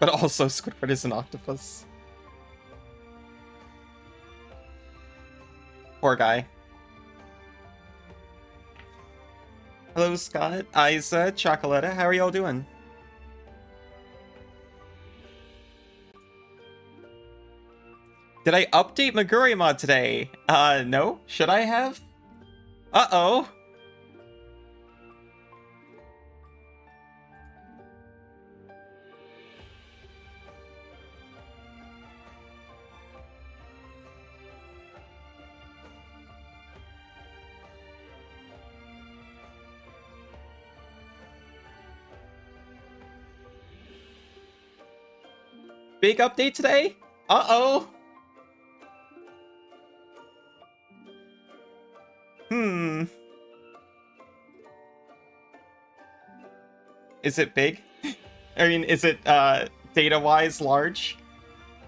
But also Squidward is an octopus. Poor guy. Hello, Scott, Isa, Chocoletta, how are y'all doing? Did I update Maguri mod today? No? Should I have? Uh-oh. Big update today? Uh-oh. Is it big? I mean, is it, data-wise large?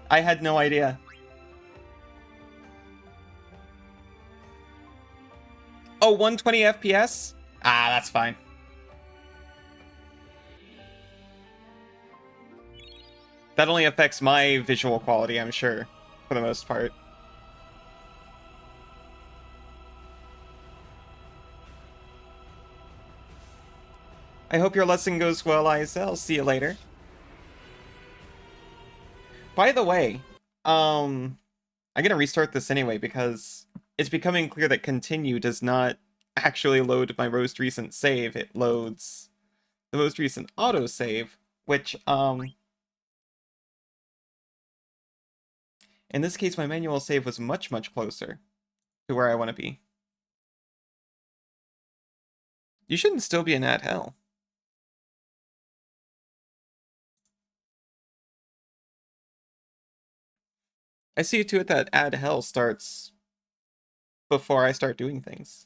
I had no idea. Oh, 120 FPS? Ah, that's fine. That only affects my visual quality, I'm sure, for the most part. I hope your lesson goes well, Isa. I'll see you later. By the way, I'm gonna restart this anyway because it's becoming clear that continue does not actually load my most recent save. It loads the most recent autosave, which, in this case, my manual save was much, much closer to where I want to be. You shouldn't still be in ad hell. I see to it that ad hell starts before I start doing things.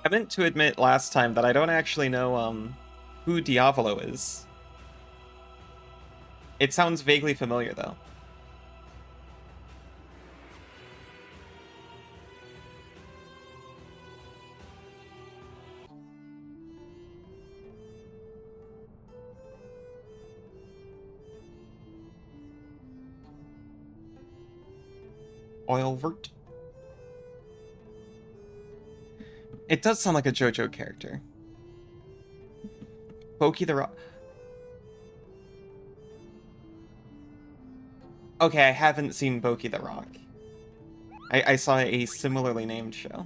I meant to admit last time that I don't actually know who Diavolo is. It sounds vaguely familiar though. Oelvert. It does sound like a JoJo character. Boki the Rock. Okay, I haven't seen Boki the Rock. I saw a similarly named show.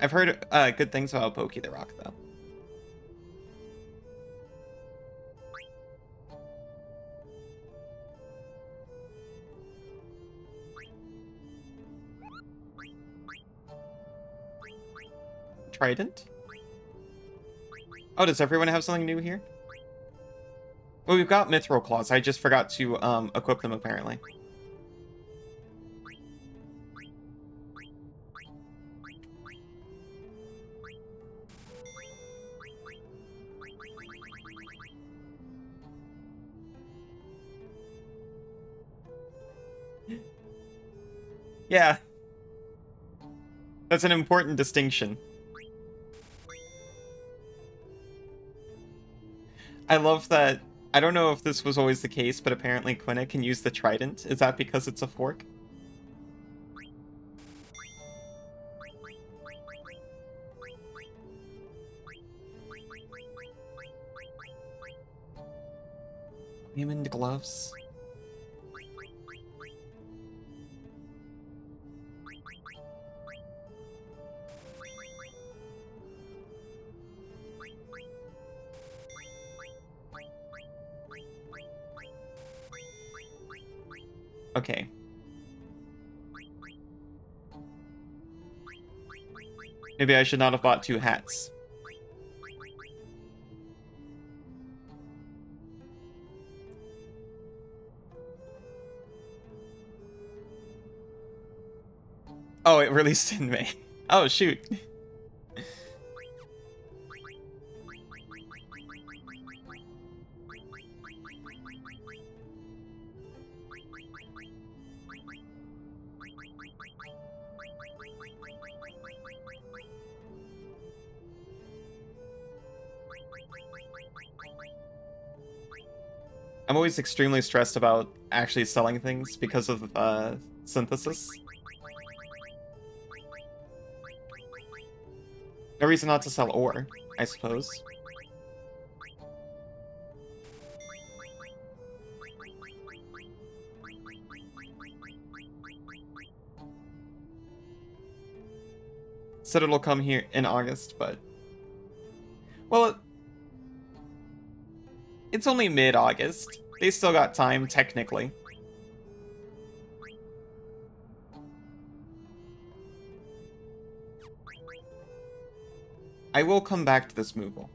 I've heard good things about Boki the Rock, though. Trident? Oh, does everyone have something new here? Well, we've got Mithril Claws. I just forgot to equip them, apparently. Yeah. That's an important distinction. I love that. I don't know if this was always the case, but apparently Quina can use the trident. Is that because it's a fork? Diamond gloves. Okay. Maybe I should not have bought 2 hats. Oh, it released in May. Oh, shoot. I'm always extremely stressed about actually selling things because of synthesis. No reason not to sell ore, I suppose. Said it'll come here in August, but... Well, it's only mid-August. They still got time, technically. I will come back to this Moogle.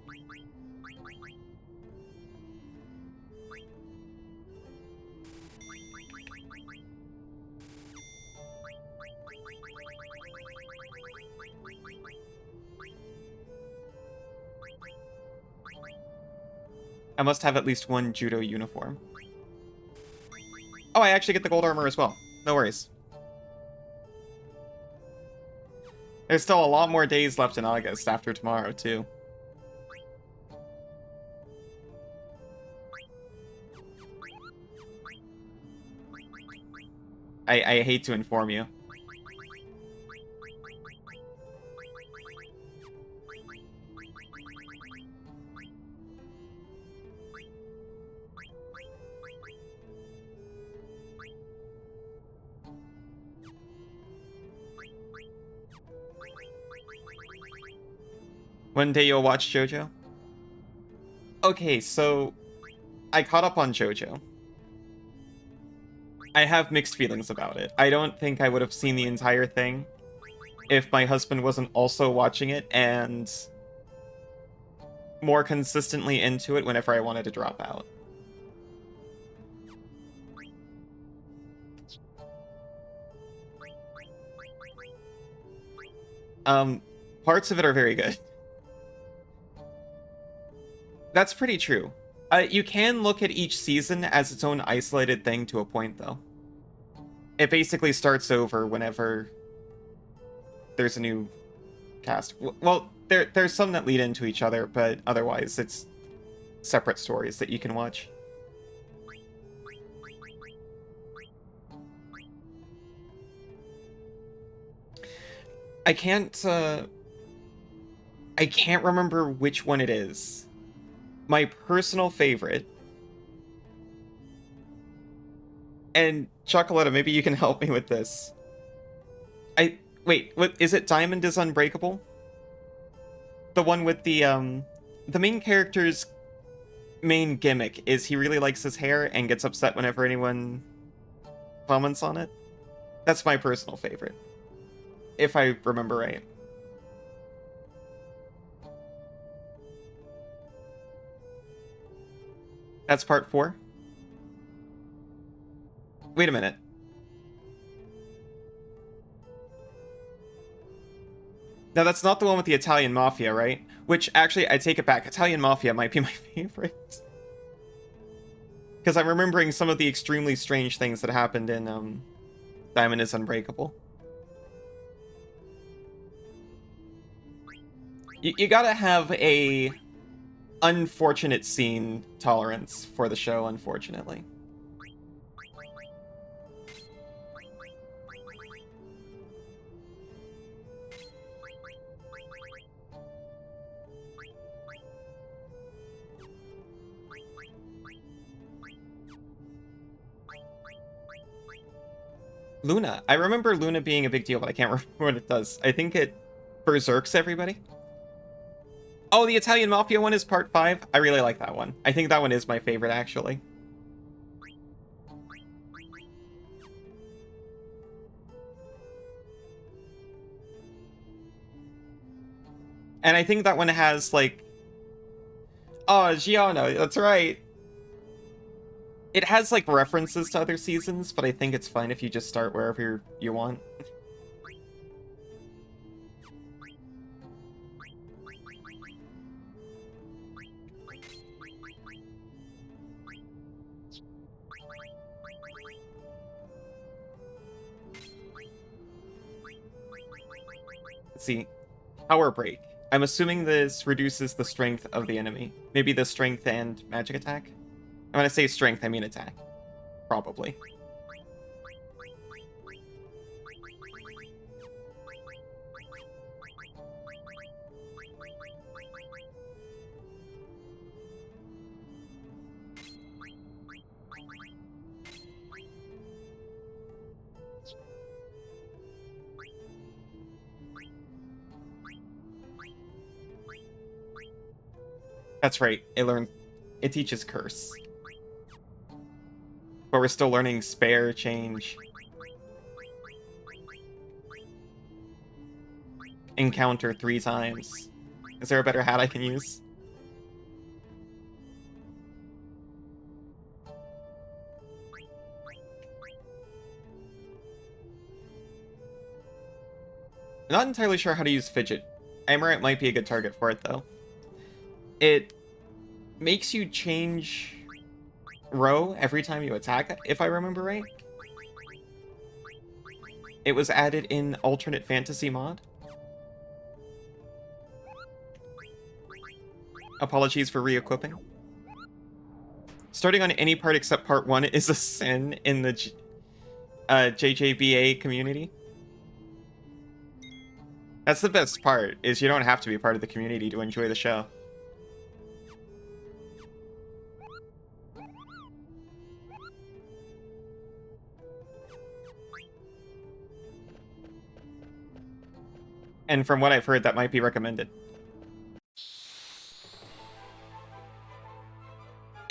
I must have at least one judo uniform. Oh, I actually get the gold armor as well. No worries. There's still a lot more days left in August after tomorrow, too. I hate to inform you. One day you'll watch JoJo? Okay, so I caught up on JoJo. I have mixed feelings about it. I don't think I would have seen the entire thing if my husband wasn't also watching it and more consistently into it whenever I wanted to drop out. Parts of it are very good. That's pretty true. You can look at each season as its own isolated thing to a point, though. It basically starts over whenever there's a new cast. Well, there's some that lead into each other, but otherwise it's separate stories that you can watch. I can't remember which one it is. My personal favorite, and Chocolata, maybe you can help me with this. Wait, what is it? Diamond is Unbreakable? The one with the main character's main gimmick is he really likes his hair and gets upset whenever anyone comments on it. That's my personal favorite, if I remember right. That's part 4? Wait a minute. No, that's not the one with the Italian Mafia, right? Which, actually, I take it back. Italian Mafia might be my favorite. Because I'm remembering some of the extremely strange things that happened in Diamond is Unbreakable. You gotta have a unfortunate scene tolerance for the show, unfortunately. Luna. I remember Luna being a big deal, but I can't remember what it does. I think it berserks everybody. Oh, the Italian Mafia one is part 5. I really like that one. I think that one is my favorite, actually. And I think that one has, like... Oh, Giano, that's right. It has, like, references to other seasons, but I think it's fine if you just start wherever you want. Let's see. Power Break. I'm assuming this reduces the strength of the enemy. Maybe the strength and magic attack? When I say strength, I mean attack. Probably. That's right, it teaches curse. But we're still learning spare, change, encounter 3 times. Is there a better hat I can use? I'm not entirely sure how to use fidget. Amaranth might be a good target for it, though. It makes you change row every time you attack, if I remember right. It was added in Alternate Fantasy mod. Apologies for re-equipping. Starting on any part except part 1 is a sin in the JJBA community. That's the best part, is you don't have to be part of the community to enjoy the show. And from what I've heard, that might be recommended.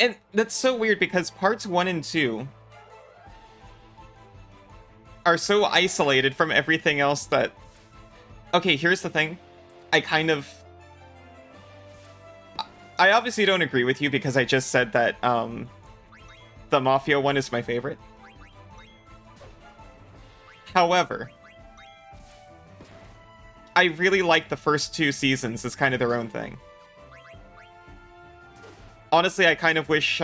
And that's so weird because parts 1 and 2 are so isolated from everything else that... Okay, here's the thing. I obviously don't agree with you because I just said that the Mafia one is my favorite. However, I really like the first 2 seasons as kind of their own thing. Honestly, I kind of wish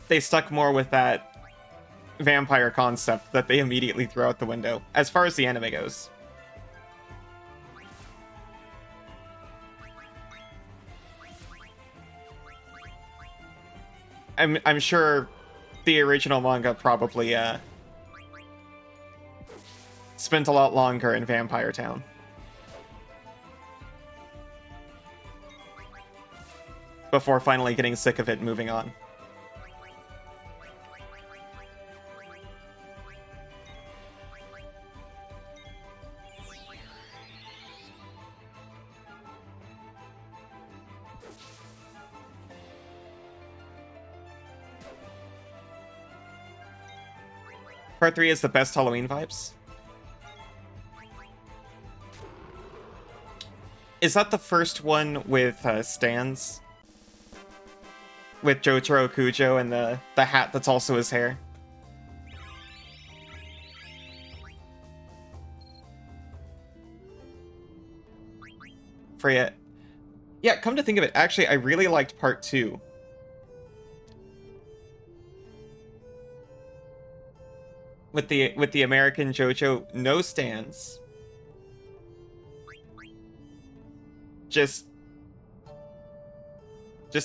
they stuck more with that vampire concept that they immediately threw out the window, as far as the anime goes. I'm sure the original manga probably spent a lot longer in Vampire Town. Before finally getting sick of it and moving on. Part 3 is the best Halloween vibes. Is that the first one with stands? With Jotaro Kujo and the hat that's also his hair? Freya. Yeah, come to think of it, actually, I really liked part 2. With the American JoJo, no stands. Just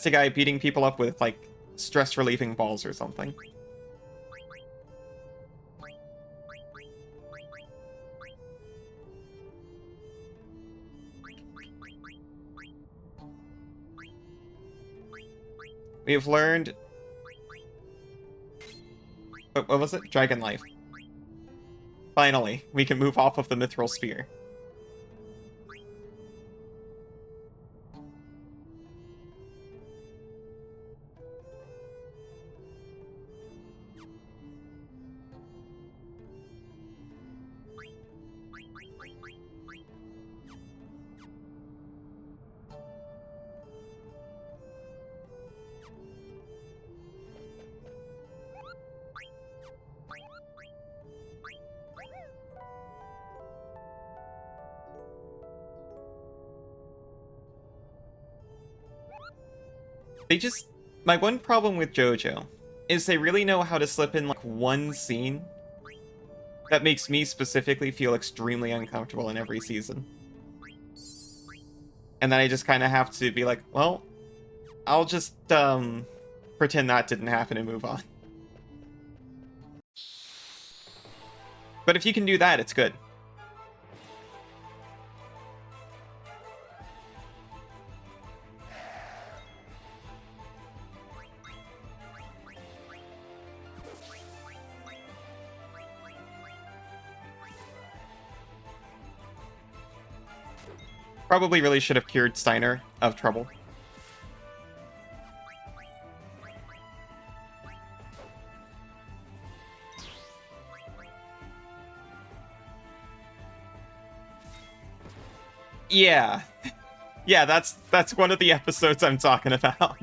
a guy beating people up with, like, stress-relieving balls or something. We've learned... What was it? Dragon Life. Finally, we can move off of the Mithril Spear. They just... My one problem with JoJo is they really know how to slip in, like, one scene that makes me specifically feel extremely uncomfortable in every season. And then I just kind of have to be like, well, I'll just, pretend that didn't happen and move on. But if you can do that, it's good. Probably really should have cured Steiner of trouble. Yeah. Yeah, that's one of the episodes I'm talking about.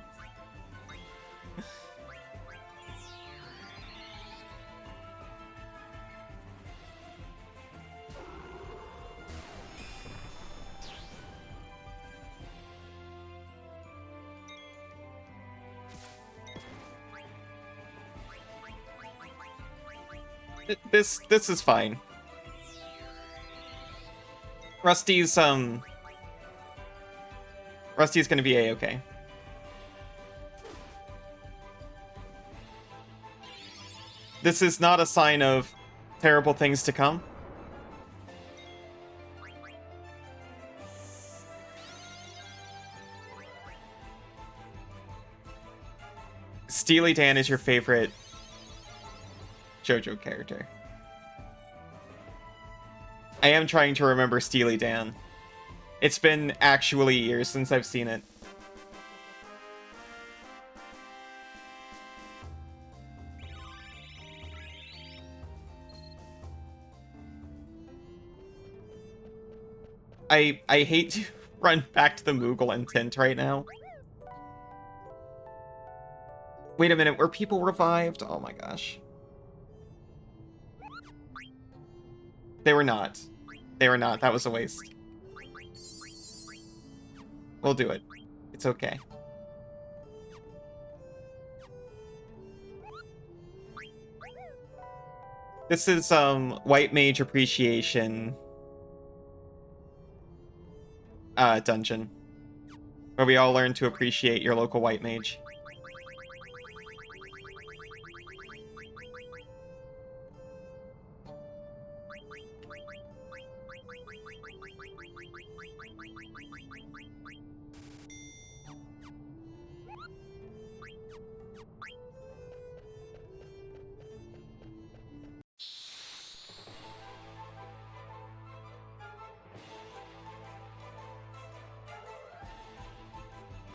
This is fine. Rusty's gonna be A-okay. This is not a sign of terrible things to come. Steely Dan is your favorite JoJo character. I am trying to remember Steely Dan. It's been actually years since I've seen it. I hate to run back to the Moogle intent right now. Wait a minute, were people revived? Oh my gosh. They were not. They were not. That was a waste. We'll do it. It's okay. This is White Mage Appreciation dungeon, where we all learn to appreciate your local white mage.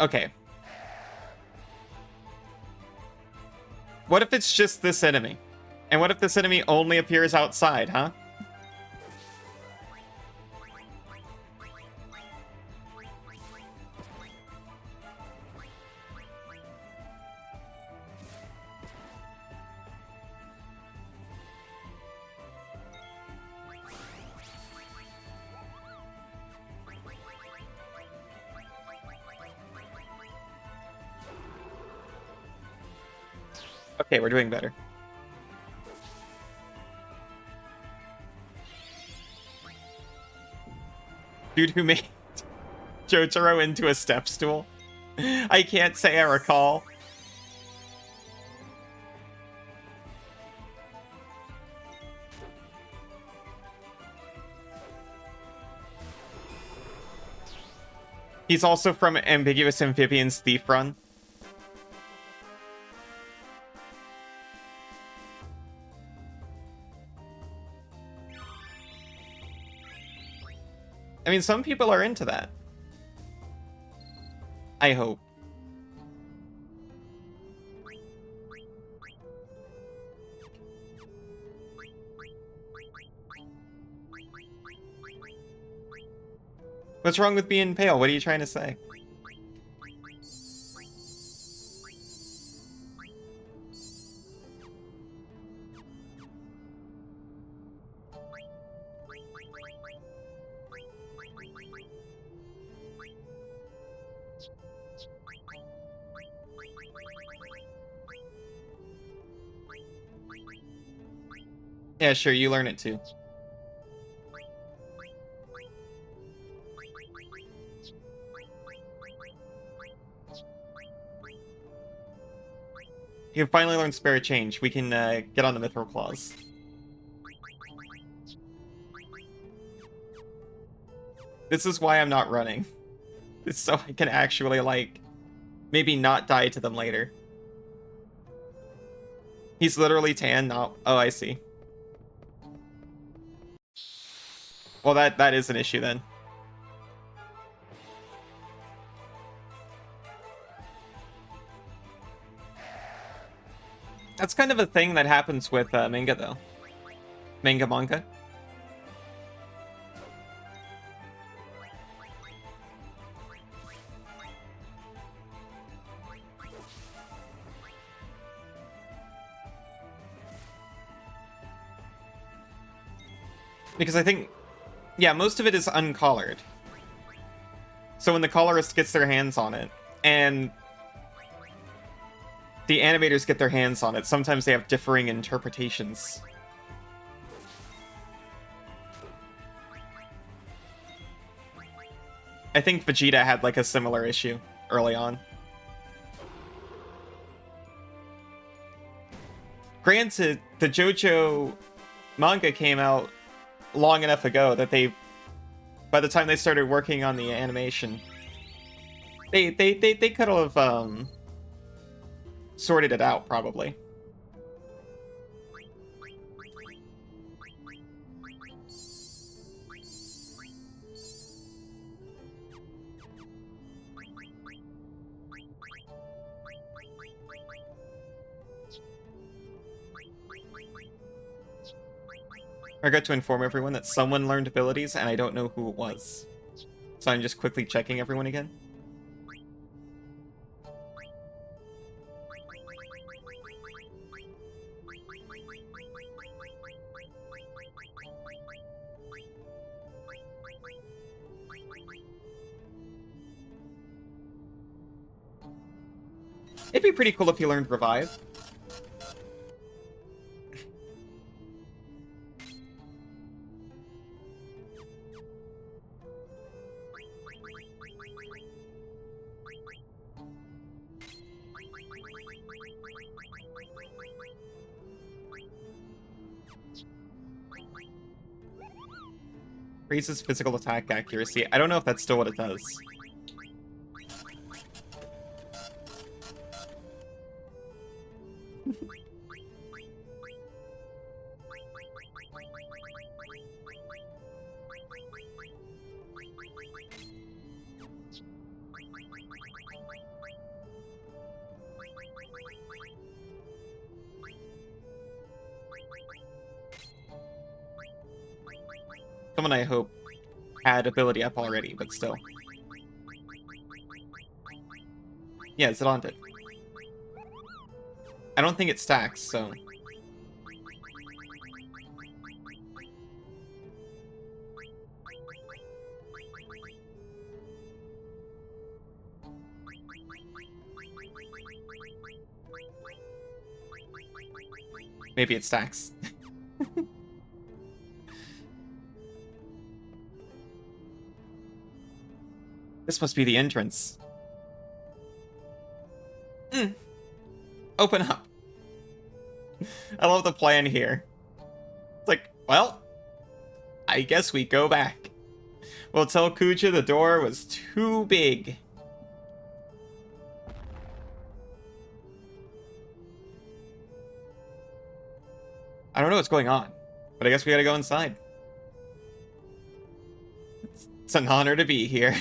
Okay. What if it's just this enemy? And what if this enemy only appears outside, huh? Okay, we're doing better. Dude who made Jotaro into a step stool? I can't say I recall. He's also from Ambiguous Amphibians Thief Run. I mean, some people are into that. I hope. What's wrong with being pale? What are you trying to say? Yeah, sure, you learn it too. You finally learned Spare Change. We can get on the Mithril Claws. This is why I'm not running. It's so I can actually, like, maybe not die to them later. He's literally tan, not... Oh, I see. Well, that is an issue then. That's kind of a thing that happens with manga, though. Manga. Because I think, yeah, most of it is uncollared. So when the colorist gets their hands on it, and the animators get their hands on it, sometimes they have differing interpretations. I think Vegeta had like a similar issue early on. Granted, the JoJo manga came out long enough ago that by the time they started working on the animation, they could have sorted it out, probably. I got to inform everyone that someone learned abilities, and I don't know who it was. So I'm just quickly checking everyone again. It'd be pretty cool if he learned Revive. Raises physical attack accuracy. I don't know if that's still what it does. Someone I hope had ability up already, but still. Yeah, Zidane did. I don't think it stacks, so... Maybe it stacks. This must be the entrance. Open up. I love the plan here. It's like, well, I guess we go back. We'll tell Kuja the door was too big. I don't know what's going on, but I guess we gotta go inside. It's an honor to be here.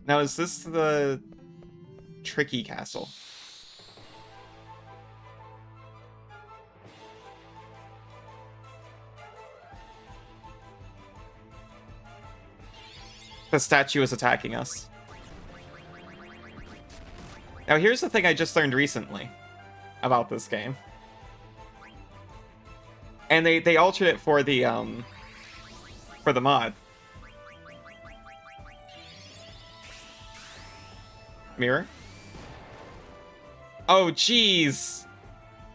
Now, is this the tricky castle? The statue is attacking us. Now, here's the thing I just learned recently about this game. And they altered it for the mod. Mirror? Oh, jeez!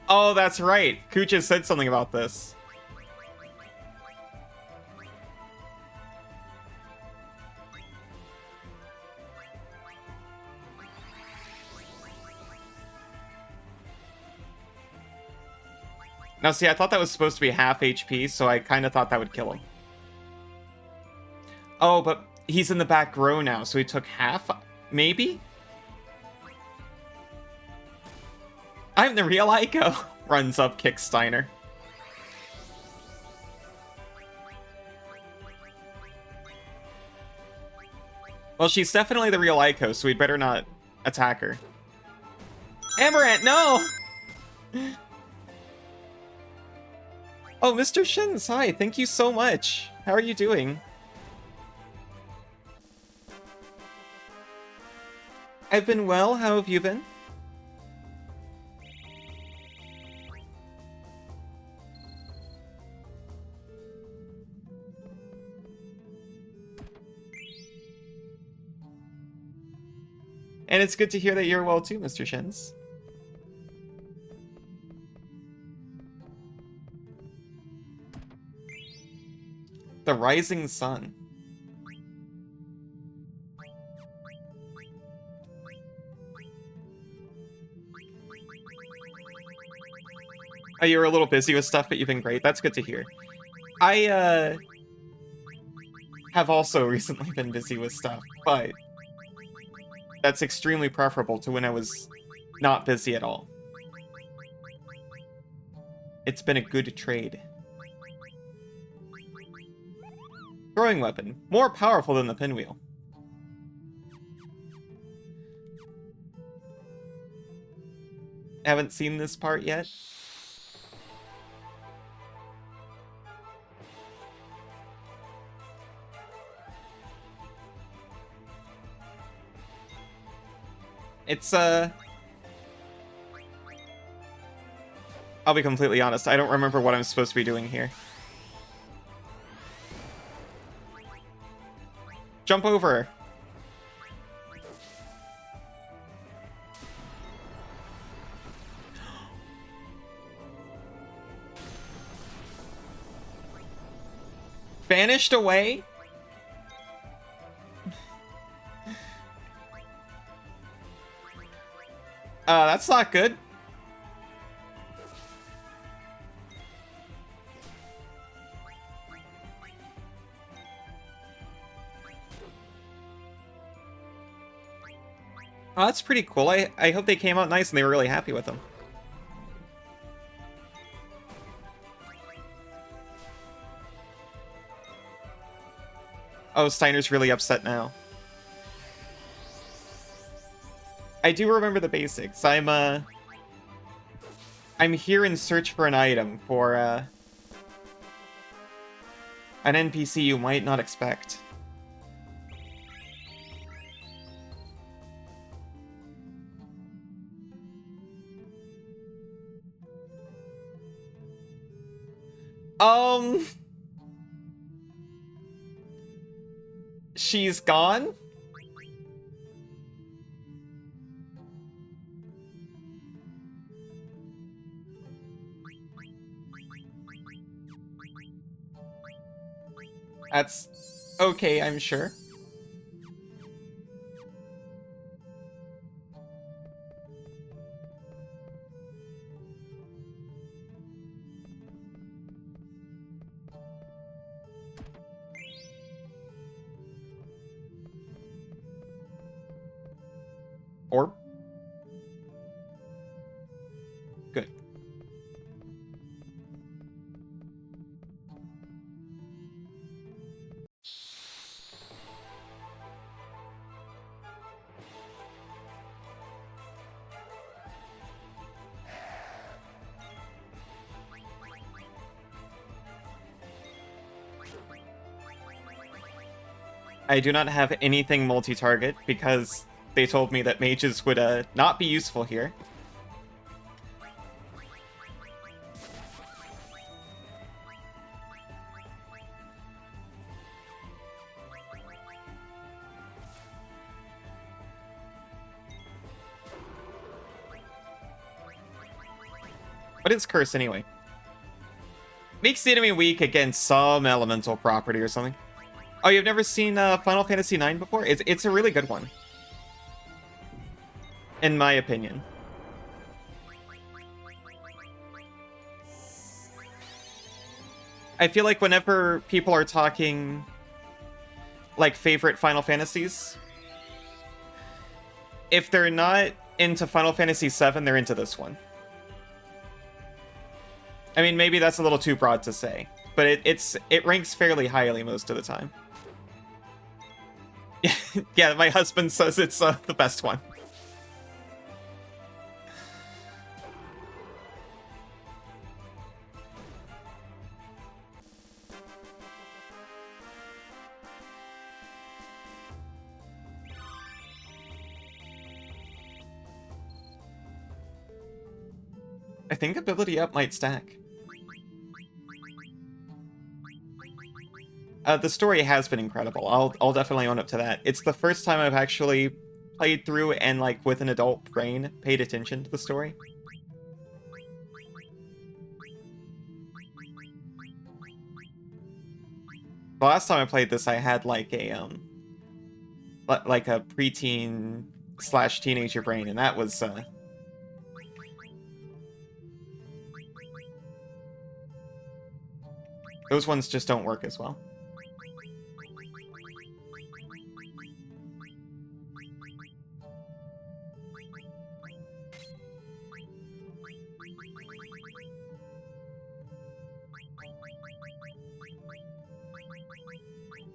Oh, that's right. Kucha said something about this. Now, see, I thought that was supposed to be half HP, so I kind of thought that would kill him. Oh, but he's in the back row now, so he took half? Maybe? I'm the real Aiko! Runs up, kicks Steiner. Well, she's definitely the real Aiko, so we'd better not attack her. Amaranth, no! Oh, Mr. Shins, hi, thank you so much. How are you doing? I've been well, how have you been? And it's good to hear that you're well too, Mr. Shins. The Rising Sun. Oh, you were a little busy with stuff, but you've been great. That's good to hear. I, have also recently been busy with stuff, but that's extremely preferable to when I was not busy at all. It's been a good trade. Throwing weapon. More powerful than the pinwheel. Haven't seen this part yet. It's, I'll be completely honest, I don't remember what I'm supposed to be doing here. Jump over! Vanished away? That's not good. Oh, that's pretty cool. I hope they came out nice and they were really happy with them. Oh, Steiner's really upset now. I do remember the basics. I'm here in search for an item for, an NPC you might not expect. She's gone? That's okay, I'm sure. Orb? Good. I do not have anything multi-target because they told me that mages would not be useful here. What is Curse anyway? Makes the enemy weak against some elemental property or something. Oh, you've never seen Final Fantasy IX before? It's a really good one. In my opinion. I feel like whenever people are talking, like, favorite Final Fantasies, if they're not into Final Fantasy VII, they're into this one. I mean, maybe that's a little too broad to say, but it ranks fairly highly most of the time. Yeah, my husband says it's the best one. I think ability up might stack. The story has been incredible. I'll definitely own up to that. It's the first time I've actually played through and, like, with an adult brain, paid attention to the story. The last time I played this, I had like a preteen / teenager brain, and that was those ones just don't work as well.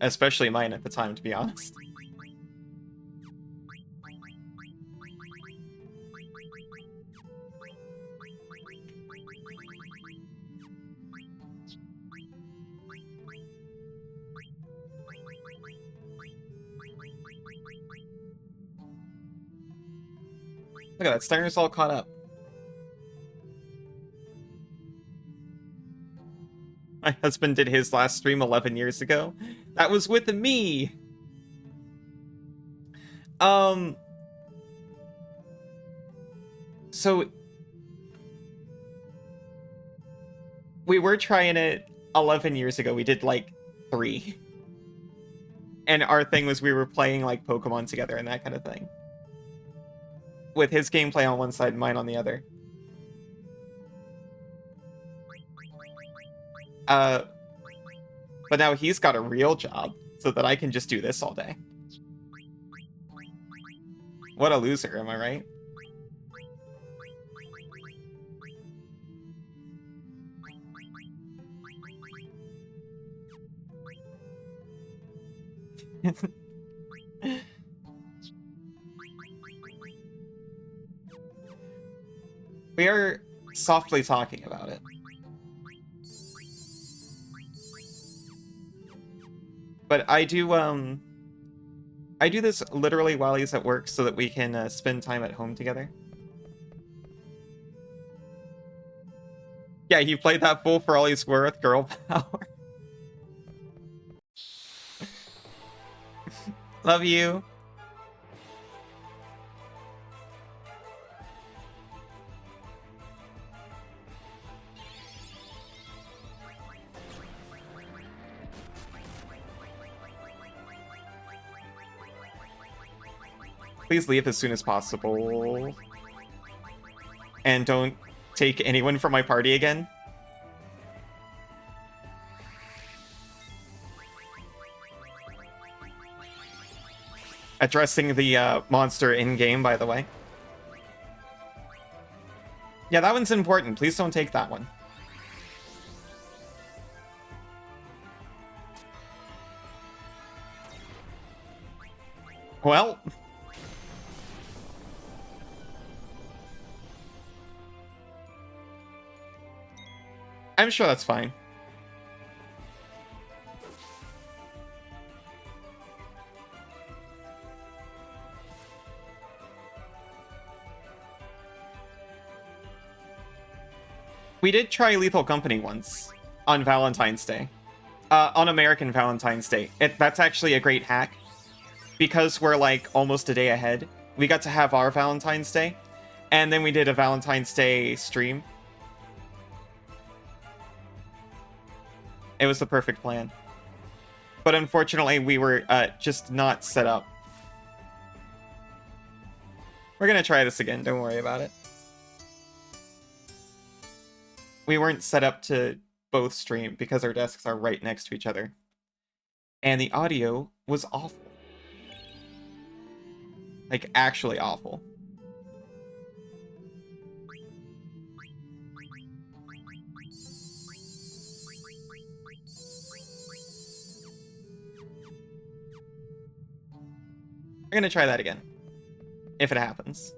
Especially mine at the time, to be honest. Look at that, Steiner's all caught up. My husband did his last stream 11 years ago. That was with me! So... we were trying it 11 years ago. We did, like, 3. And our thing was we were playing, like, Pokemon together and that kind of thing. With his gameplay on one side and mine on the other. But now he's got a real job, so that I can just do this all day. What a loser, am I right? We are softly talking about it. But I do this literally while he's at work so that we can spend time at home together. Yeah, you played that fool for all he's worth, girl power. Love you. Please leave as soon as possible. And don't take anyone from my party again. Addressing the monster in-game, by the way. Yeah, that one's important. Please don't take that one. Well... I'm sure that's fine. We did try Lethal Company once on Valentine's Day. On American Valentine's Day. That's actually a great hack. Because we're like almost a day ahead. We got to have our Valentine's Day. And then we did a Valentine's Day stream. It was the perfect plan. But unfortunately, we were just not set up. We're gonna try this again, don't worry about it. We weren't set up to both stream because our desks are right next to each other. And the audio was awful. Like, actually awful. We're gonna try that again. If it happens.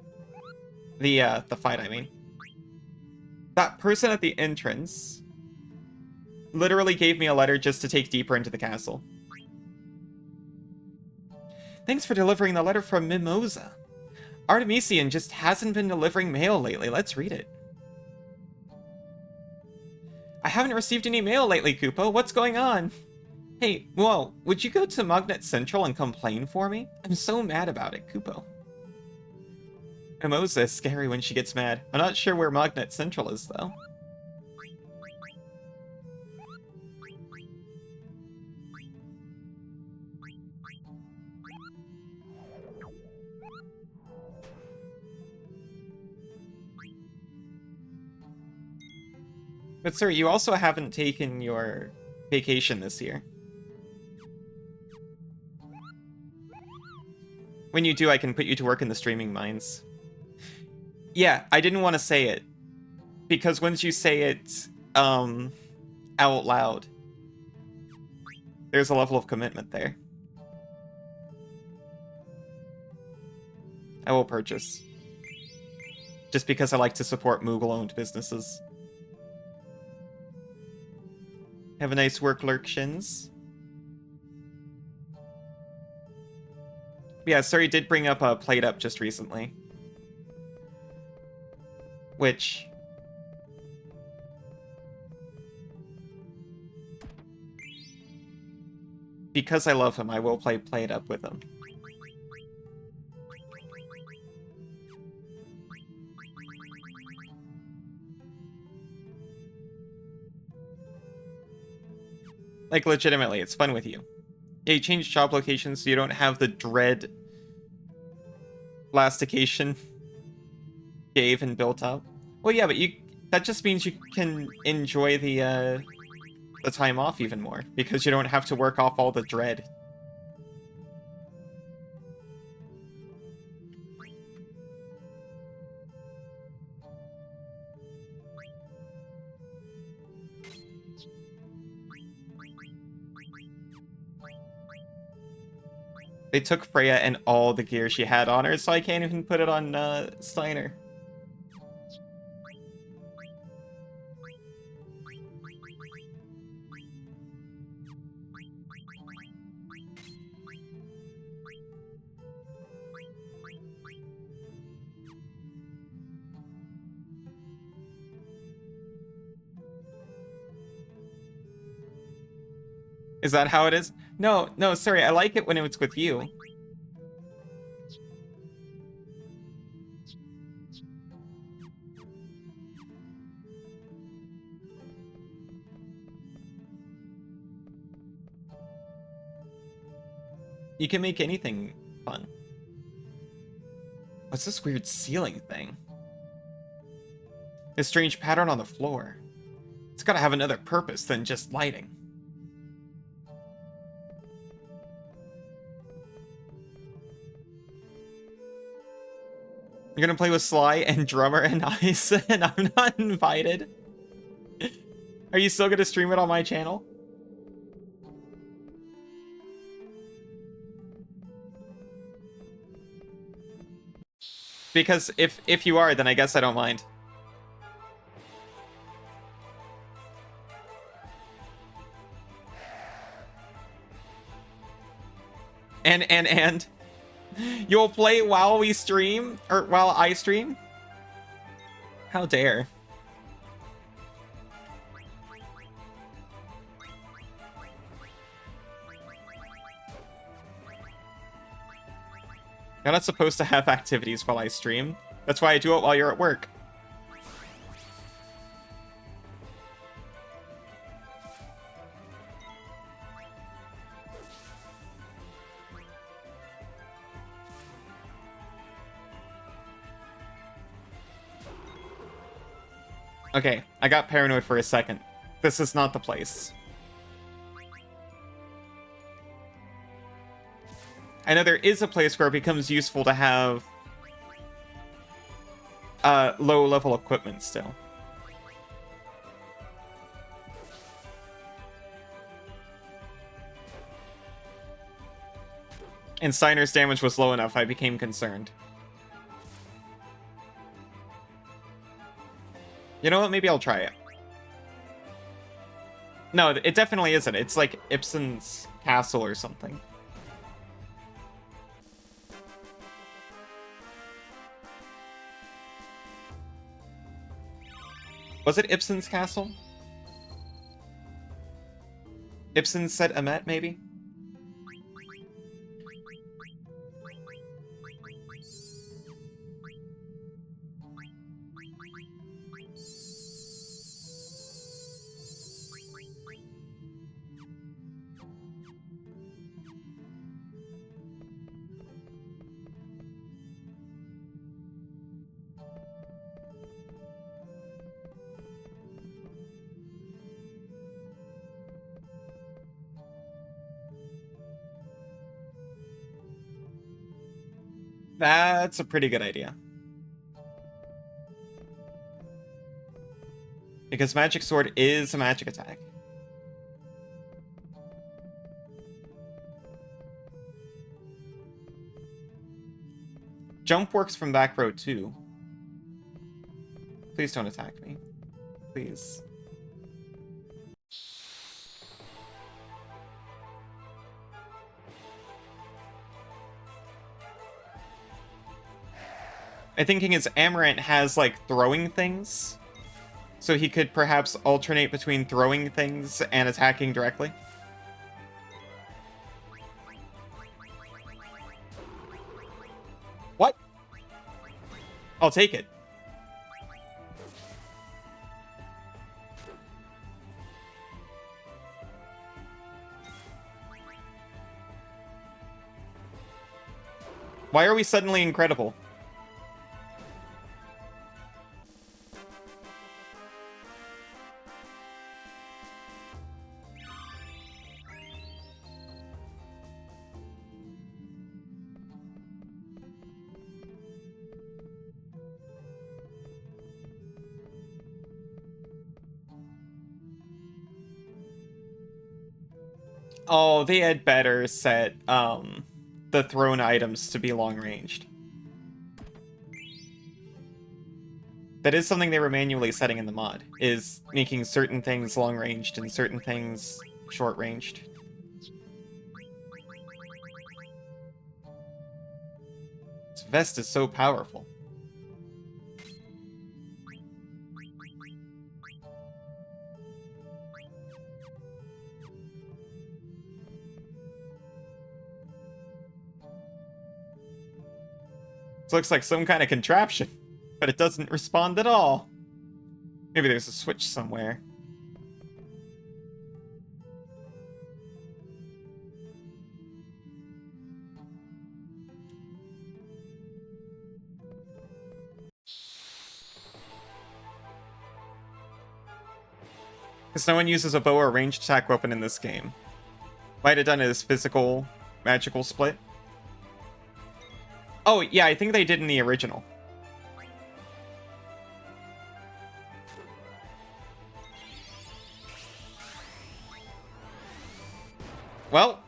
The fight, I mean. That person at the entrance literally gave me a letter just to take deeper into the castle. Thanks for delivering the letter from Mimosa. Artemisian just hasn't been delivering mail lately. Let's read it. I haven't received any mail lately, Kupo. What's going on? Hey, whoa, would you go to Magnet Central and complain for me? I'm so mad about it, Kupo. Mimosa is scary when she gets mad. I'm not sure where Magnet Central is, though. But sir, you also haven't taken your vacation this year. When you do, I can put you to work in the streaming mines. Yeah, I didn't want to say it. Because once you say it, out loud, there's a level of commitment there. I will purchase. Just because I like to support Moogle-owned businesses. Have a nice work, Lurkshins. Yeah, sorry, did bring up a Plate Up just recently. Which... because I love him, I will play Plate Up with him. Like, legitimately, it's fun with you. Yeah, you change job locations so you don't have the dread lastication gave and built up. Well, yeah, but that just means you can enjoy the time off even more, because you don't have to work off all the dread. They took Freya and all the gear she had on her, so I can't even put it on Steiner. Is that how it is? No, sorry, I like it when it's with you. You can make anything fun. What's this weird ceiling thing? This strange pattern on the floor. It's gotta have another purpose than just lighting. You're gonna play with Sly and Drummer and Ice, and I'm not invited? Are you still gonna stream it on my channel? Because if you are, then I guess I don't mind. And you'll play while we stream, or while I stream? How dare. You're not supposed to have activities while I stream. That's why I do it while you're at work. Okay, I got paranoid for a second. This is not the place. I know there is a place where it becomes useful to have low-level equipment still. And Steiner's damage was low enough, I became concerned. You know what? Maybe I'll try it. No, it definitely isn't. It's like Ibsen's castle or something. Was it Ibsen's castle? Ibsen said Amet, maybe? That's a pretty good idea. Because Magic Sword is a magic attack. Jump works from back row too. Please don't attack me. Please. I'm thinking his Amarant has, like, throwing things. So he could perhaps alternate between throwing things and attacking directly. What? I'll take it. Why are we suddenly incredible? Oh, they had better set the thrown items to be long-ranged. That is something they were manually setting in the mod, is making certain things long-ranged and certain things short-ranged. This vest is so powerful. This looks like some kind of contraption, but it doesn't respond at all. Maybe there's a switch somewhere. Because no one uses a bow or ranged attack weapon in this game. Might have done his physical magical split. Oh, yeah, I think they did in the original. Well,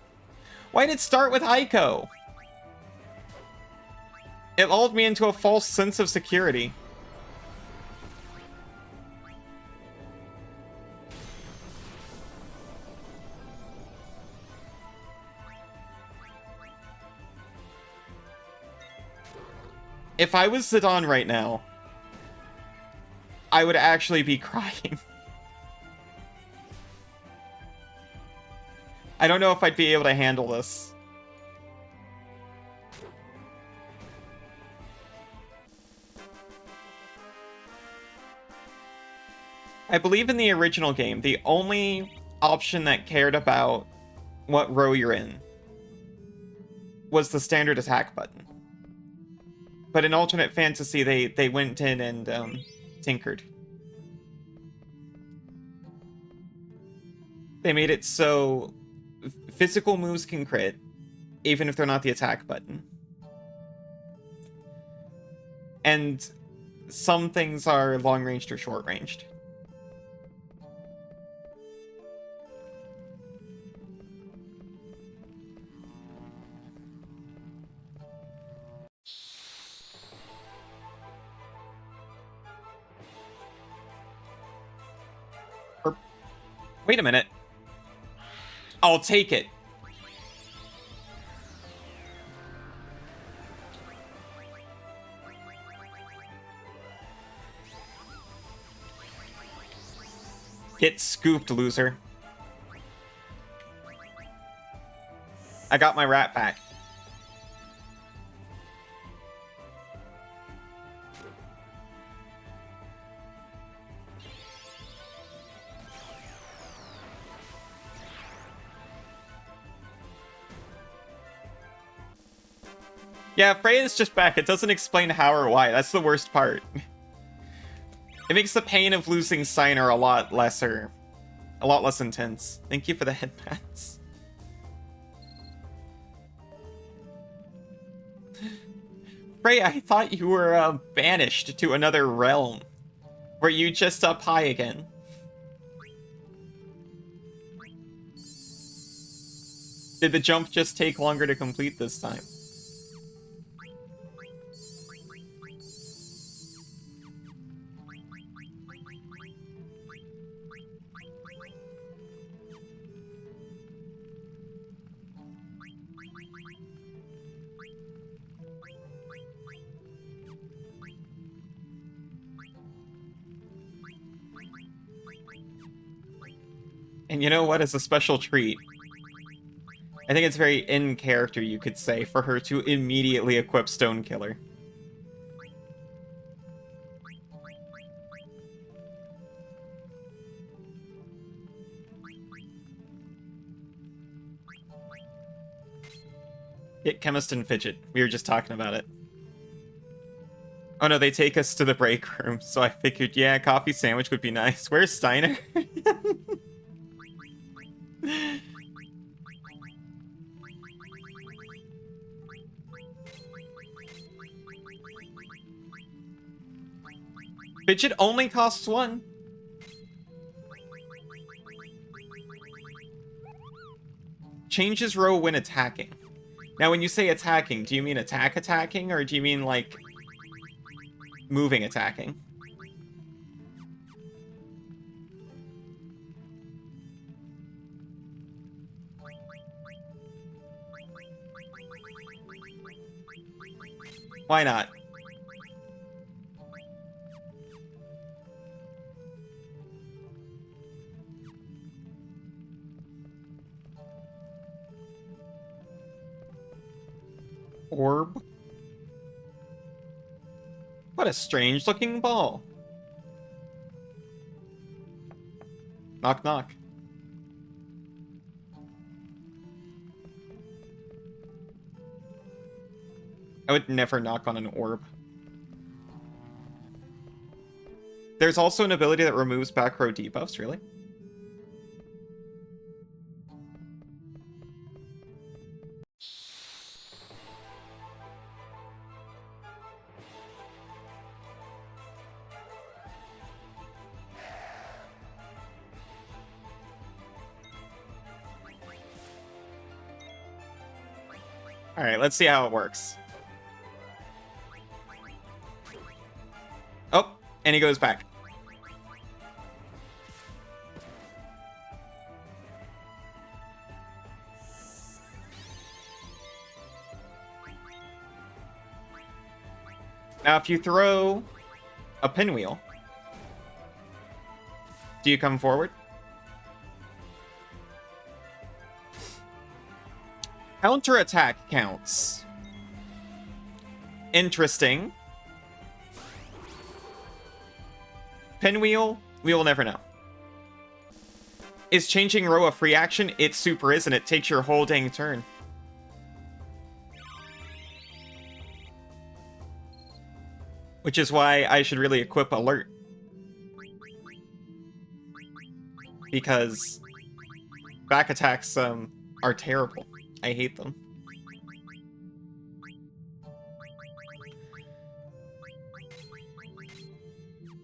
why did it start with Aiko? It lulled me into a false sense of security. If I was Zidane right now, I would actually be crying. I don't know if I'd be able to handle this. I believe in the original game, the only option that cared about what row you're in was the standard attack button. But in alternate fantasy, they went in and tinkered. They made it so physical moves can crit, even if they're not the attack button. And some things are long-ranged or short-ranged. Wait a minute. I'll take it. Get scooped, loser. I got my rat back. Yeah, Freya's just back. It doesn't explain how or why. That's the worst part. It makes the pain of losing Steiner a lot less intense. Thank you for the headpats. Freya, I thought you were banished to another realm. Were you just up high again? Did the jump just take longer to complete this time? And you know what? As a special treat, I think it's very in character, you could say, for her to immediately equip Stonekiller. Get Chemist and Fidget. We were just talking about it. Oh no, they take us to the break room, so I figured, yeah, coffee sandwich would be nice. Where's Steiner? Fidget only costs 1. Changes row when attacking. Now, when you say attacking, do you mean attacking, or do you mean, like, moving attacking? Why not? Orb? What a strange looking ball. Knock knock. I would never knock on an orb. There's also an ability that removes back row debuffs, really? Alright, let's see how it works. Oh, and he goes back. Now, if you throw a pinwheel, do you come forward? Counterattack counts. Interesting. Pinwheel? We will never know. Is changing row a free action? It super is, and it takes your whole dang turn. Which is why I should really equip Alert. Because back attacks are terrible. I hate them.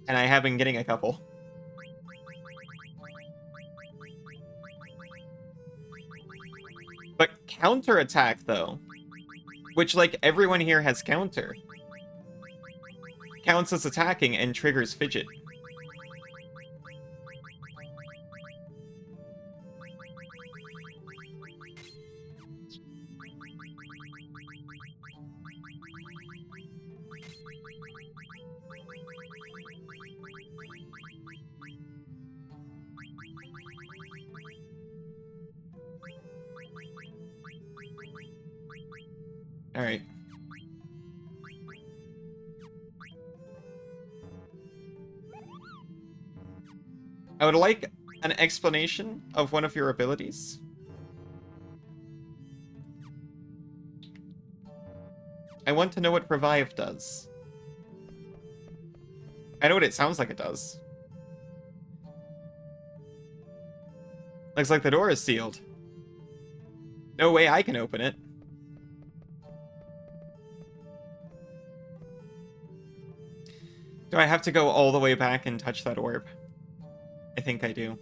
And I have been getting a couple. But counter attack though, which like everyone here has counter, counts as attacking and triggers fidget. Alright. I would like an explanation of one of your abilities. I want to know what Revive does. I know what it sounds like it does. Looks like the door is sealed. No way I can open it. Do I have to go all the way back and touch that orb? I think I do.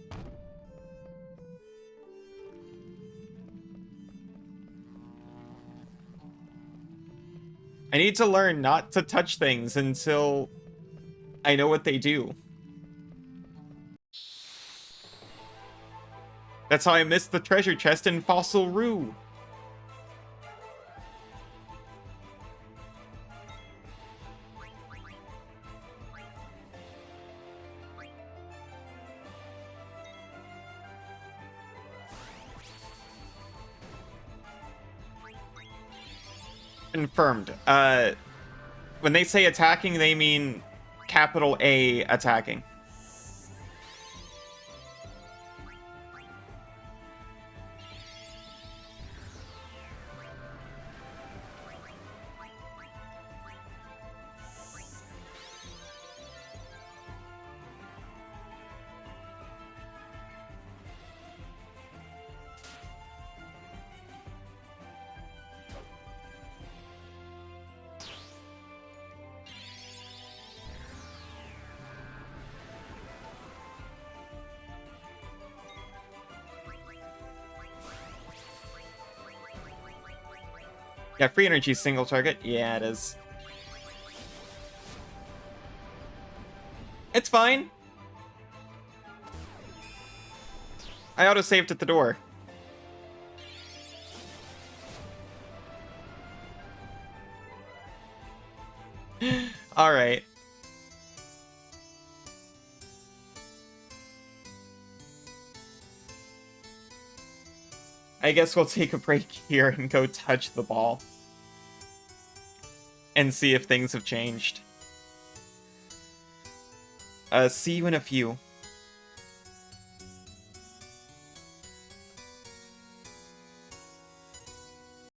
I need to learn not to touch things until I know what they do. That's how I missed the treasure chest in Fossil Rue. Confirmed. When they say attacking, they mean capital A attacking. Yeah, free energy single target. Yeah, it is. It's fine. I auto-saved at the door. Alright. I guess we'll take a break here and go touch the ball. And see if things have changed. See you in a few.